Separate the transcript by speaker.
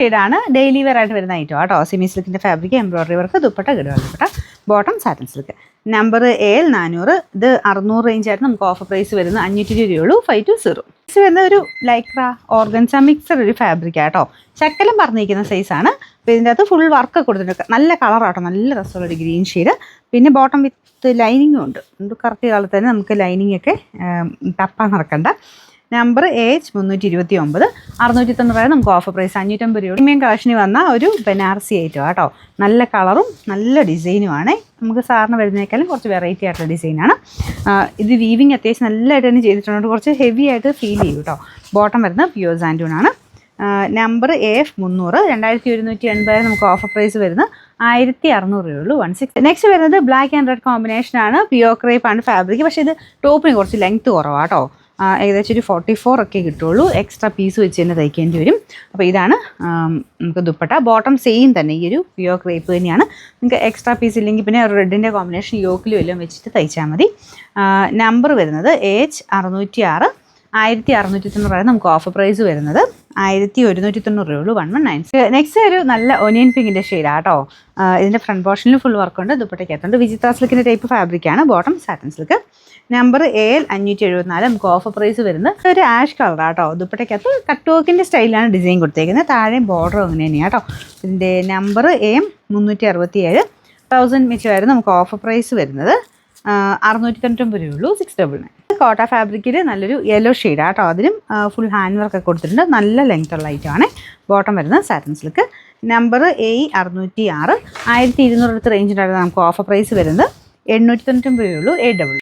Speaker 1: ഷെയ്ഡാണ് daily wear ആയിട്ട് വരുന്ന ഐറ്റം കേട്ടോ. സെമി സിൽക്കിൻ്റെ fabric, embroidery work, dupatta, Gadwal dupatta, bottom satin silk. Number AL 400. ഇത് 600 റേഞ്ചായിട്ട് നമുക്ക് ഓഫർ പ്രൈസ് വരുന്നത് 520 രൂപയുള്ളൂ. 520. ഇത് വരുന്ന ഒരു ലൈക്ര ഓർഗൻസ മിക്സഡ് ഒരു ഫാബ്രിക് ആട്ടോ. ശക്കലം പറഞ്ഞിരിക്കുന്ന സൈസാണ്. അപ്പോൾ ഇതിൻ്റെ അകത്ത് ഫുൾ വർക്ക് കൊടുത്തിട്ടുണ്ട്. നല്ല കളറാട്ടോ, നല്ല രസമുള്ളൊരു ഗ്രീൻ ഷെയ്ഡ്. പിന്നെ ബോട്ടം വിത്ത് ലൈനിങ്ങും ഉണ്ട്. കറക്റ്റ് കാലത്ത് തന്നെ നമുക്ക് ലൈനിങ് ഒക്കെ തപ്പാൻ നടക്കണ്ട. Number AH 329. 690 നമുക്ക് ഓഫർ പ്രൈസ് 550 രൂപ. പ്രീമിയം കളക്ഷനിൽ വന്ന ഒരു ബനാറസി ഐറ്റം കേട്ടോ. നല്ല കളറും നല്ല ഡിസൈനുമാണ്. നമുക്ക് സാറിന് വരുന്നേക്കാളും കുറച്ച് വെറൈറ്റി ആയിട്ടുള്ള ഡിസൈനാണ്. ഇത് വീവിങ് അത്യാവശ്യം നല്ലതായിട്ട് തന്നെ ചെയ്തിട്ടുണ്ട്. കുറച്ച് ഹെവി ആയിട്ട് ഫീൽ ചെയ്യും കേട്ടോ. ബോട്ടം വരുന്നത് പ്യൂർ സാൻഡൂൺ ആണ്. Number AF 300. 2180 നമുക്ക് ഓഫർ പ്രൈസ് വരുന്നത് 1600 രൂപയുള്ളൂ. 16. നെക്സ്റ്റ് വരുന്നത് ബ്ലാക്ക് ആൻഡ് റെഡ് കോമ്പിനേഷനാണ്. പ്യൂർ ക്രേപ്പ് ആണ് ഫാബ്രിക്. പക്ഷേ ഇത് ടോപ്പിന് കുറച്ച് ലെങ്ത്ത് കുറവാട്ടോ. ഏകദേശം ഒരു 44 ഒക്കെ കിട്ടുള്ളൂ. എക്സ്ട്രാ പീസ് വെച്ച് തന്നെ തയ്ക്കേണ്ടി വരും. അപ്പോൾ ഇതാണ് നമുക്ക് ദുപ്പട്ട. ബോട്ടം സെയിം തന്നെ ഈ ഒരു പ്യൂർ ക്രേപ്പ് തന്നെയാണ്. നിങ്ങൾക്ക് എക്സ്ട്രാ പീസ് ഇല്ലെങ്കിൽ പിന്നെ റെഡിൻ്റെ കോമ്പിനേഷൻ യോക്കിലും എല്ലാം വെച്ചിട്ട് തയ്ച്ചാൽ മതി. നമ്പർ വരുന്നത് AH 606. 1690 നമുക്ക് ഓഫർ പ്രൈസ് വരുന്നത് 1190 രൂപയുള്ളൂ. 1190. നെക്സ്റ്റ് ഒരു നല്ല ഒനിയൻ പിങ്കിൻ്റെ ഷെയ്ഡാണ് കേട്ടോ. ഇതിൻ്റെ ഫ്രണ്ട് പോർഷനിൽ ഫുൾ വർക്കുണ്ട്. ദുപ്പട്ടയ്ക്കകത്തുണ്ട്. വിചിത്ര സിൽക്കിൻ്റെ ടൈപ്പ് ഫാബ്രിക്കാണ്. Bottom satin silk. Number AL 574. നമുക്ക് ഓഫർ പ്രൈസ് വരുന്നത് ഒരു ആഷ് കളറാണ് കേട്ടോ. ദുപ്പട്ടയ്ക്കകത്ത് കട്ട് വർക്കിൻ്റെ സ്റ്റൈലാണ് ഡിസൈൻ കൊടുത്തേക്കുന്നത്. താഴെയും ബോർഡർ അങ്ങനെ തന്നെയാണ് കേട്ടോ. ഇതിൻ്റെ നമ്പർ AM 367. 1000 മിച്ചമായിരുന്നു നമുക്ക് ഓഫർ പ്രൈസ് വരുന്നത് 699 രൂപയുള്ളൂ. 699. കോട്ട ഫാബ്രിക്കിൽ നല്ലൊരു യെല്ലോ ഷെയ്ഡാണ് കേട്ടോ. അതിനും ഫുൾ ഹാൻഡ് വർക്ക് കൊടുത്തിട്ടുണ്ട്. നല്ല ലെങ്ത് ഉള്ള ഐറ്റമാണ്. ബോട്ടം വരുന്നത് സാറ്റിൻ സിൽക്ക്. Number AE 606. 1200 റേഞ്ചിൻ്റെ നമുക്ക് ഓഫർ പ്രൈസ് വരുന്നത് 899 രൂപയുള്ളൂ. 800.